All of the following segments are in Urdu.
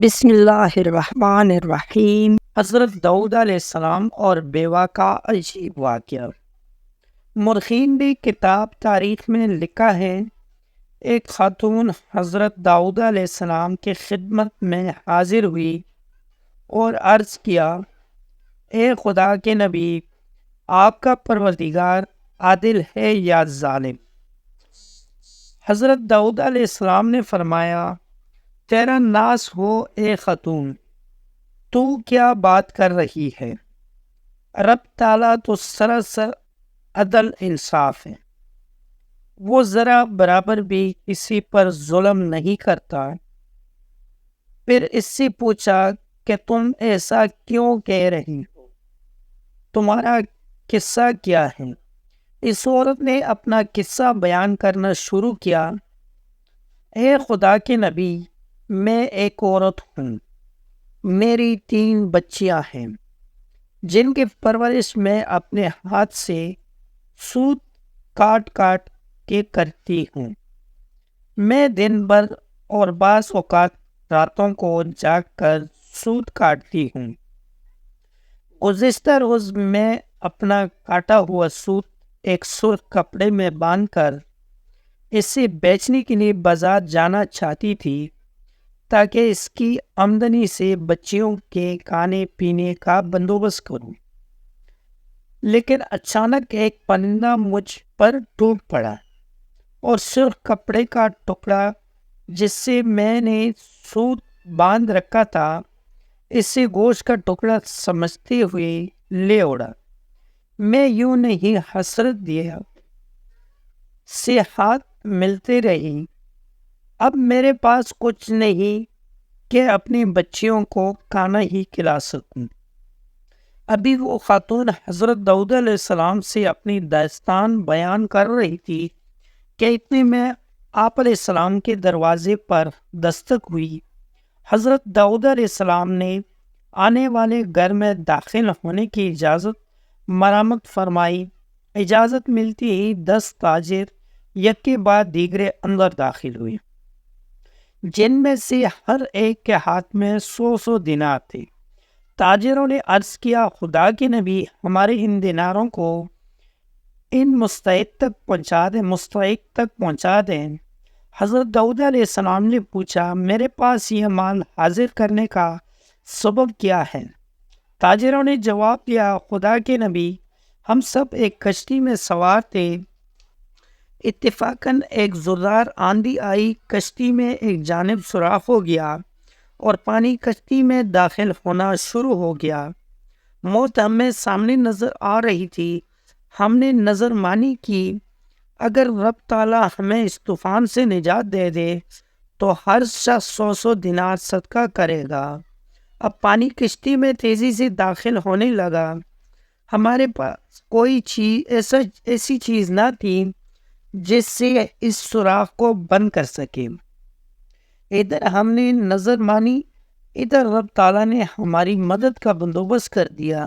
بسم اللہ الرحمن الرحیم۔ حضرت داؤد علیہ السلام اور بیوہ کا عجیب واقعہ۔ مورخین بھی کتاب تاریخ میں لکھا ہے، ایک خاتون حضرت داؤد علیہ السلام کی خدمت میں حاضر ہوئی اور عرض کیا، اے خدا کے نبی، آپ کا پروردگار عادل ہے یا ظالم؟ حضرت داؤد علیہ السلام نے فرمایا، تیرا ناز ہو اے خاتون، تو کیا بات کر رہی ہے؟ رب تعالیٰ تو سراسر عدل انصاف ہے، وہ ذرا برابر بھی کسی پر ظلم نہیں کرتا۔ پھر اس سے پوچھا کہ تم ایسا کیوں کہہ رہی ہو؟ تمہارا قصہ کیا ہے؟ اس عورت نے اپنا قصہ بیان کرنا شروع کیا، اے خدا کے نبی، میں ایک عورت ہوں، میری 3 بچیاں ہیں جن کی پرورش میں اپنے ہاتھ سے سوت کاٹ کاٹ کے کرتی ہوں۔ میں دن بھر اور بعض اوقات راتوں کو جاگ کر سوت کاٹتی ہوں۔ گزشتہ روز میں اپنا کاٹا ہوا سوت ایک سرخ کپڑے میں باندھ کر اسے بیچنے کے لیے بازار جانا چاہتی تھی تاکہ اس کی آمدنی سے بچیوں کے کھانے پینے کا بندوبست کروں، لیکن اچانک ایک پرندہ مجھ پر ٹوٹ پڑا اور سرخ کپڑے کا ٹکڑا جس سے میں نے سوت باندھ رکھا تھا، اسے گوشت کا ٹکڑا سمجھتے ہوئے لے اڑا۔ میں یوں نہیں حسرت دیا سے ہاتھ ملتے رہی، اب میرے پاس کچھ نہیں کہ اپنی بچیوں کو کھانا ہی کھلا سکوں۔ ابھی وہ خاتون حضرت داؤد علیہ السلام سے اپنی داستان بیان کر رہی تھی کہ اتنے میں آپ علیہ السلام کے دروازے پر دستک ہوئی۔ حضرت داؤد علیہ السلام نے آنے والے گھر میں داخل ہونے کی اجازت مرامت فرمائی۔ اجازت ملتی ہی 10 تاجر یک کے بعد دیگرے اندر داخل ہوئے، جن میں سے ہر ایک کے ہاتھ میں 100 دینار تھے۔ تاجروں نے عرض کیا، خدا کے نبی، ہمارے ان دیناروں کو ان مستحق تک پہنچا دیں۔ حضرت داؤد علیہ السلام نے پوچھا، میرے پاس یہ مال حاضر کرنے کا سبب کیا ہے؟ تاجروں نے جواب دیا، خدا کے نبی، ہم سب ایک کشتی میں سوار تھے، اتفاقاً ایک زوردار آندھی آئی، کشتی میں ایک جانب سوراخ ہو گیا اور پانی کشتی میں داخل ہونا شروع ہو گیا۔ موت ہمیں سامنے نظر آ رہی تھی۔ ہم نے نظر مانی کی، اگر رب تعالیٰ ہمیں اس طوفان سے نجات دے دے تو ہر شخص 100 دینار صدقہ کرے گا۔ اب پانی کشتی میں تیزی سے داخل ہونے لگا، ہمارے پاس کوئی ایسی چیز نہ تھی جس سے اس سوراخ کو بند کر سکے۔ ادھر ہم نے نظر مانی، ادھر رب تعالیٰ نے ہماری مدد کا بندوبست کر دیا۔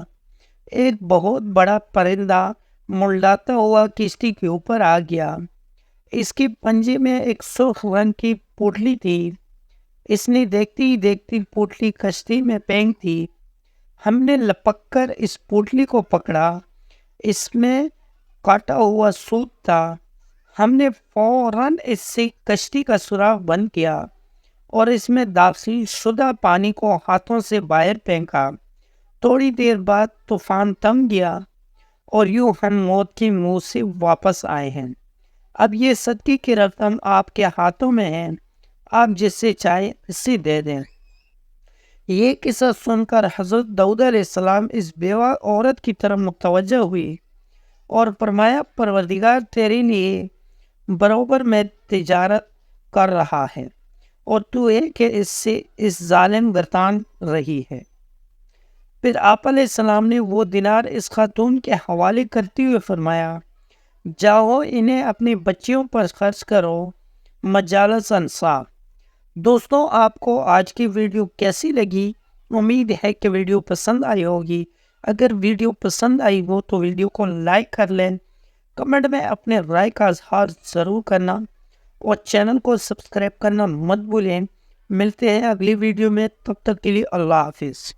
ایک بہت بڑا پرندہ منڈلاتا ہوا کشتی کے اوپر آ گیا، اس کے پنجے میں ایک سرخ رنگ کی پوٹلی تھی، اس نے دیکھتی ہی دیکھتی پوٹلی کشتی میں پھینک دی۔ ہم نے لپک کر اس پوٹلی کو پکڑا، اس میں کاٹا ہوا سوت تھا، ہم نے فوراً اس سے کشتی کا سوراخ بند کیا اور اس میں داخل شدہ پانی کو ہاتھوں سے باہر پھینکا۔ تھوڑی دیر بعد طوفان تھم گیا اور یوں ہم موت کے منہ سے واپس آئے ہیں۔ اب یہ صدقے کی رقم آپ کے ہاتھوں میں ہے، آپ جس سے چاہے اسے دے دیں۔ یہ قصہ سن کر حضرت داؤد علیہ السلام اس بیوہ عورت کی طرف متوجہ ہوئی اور فرمایا، پروردگار تیرے لیے برابر میں تجارت کر رہا ہے اور تو ہے کہ اس ظالم گردان رہی ہے۔ پھر آپ علیہ السلام نے وہ دینار اس خاتون کے حوالے کرتے ہوئے فرمایا، جاؤ انہیں اپنی بچیوں پر خرچ کرو، مجالس انصاف۔ دوستوں، آپ کو آج کی ویڈیو کیسی لگی؟ امید ہے کہ ویڈیو پسند آئی ہوگی۔ اگر ویڈیو پسند آئی ہو تو ویڈیو کو لائک کر لیں، کمنٹ میں اپنے رائے کا اظہار ضرور کرنا اور چینل کو سبسکرائب کرنا مت بھولیں ملتے ہیں اگلی ویڈیو میں، تب تک کے لیے اللہ حافظ.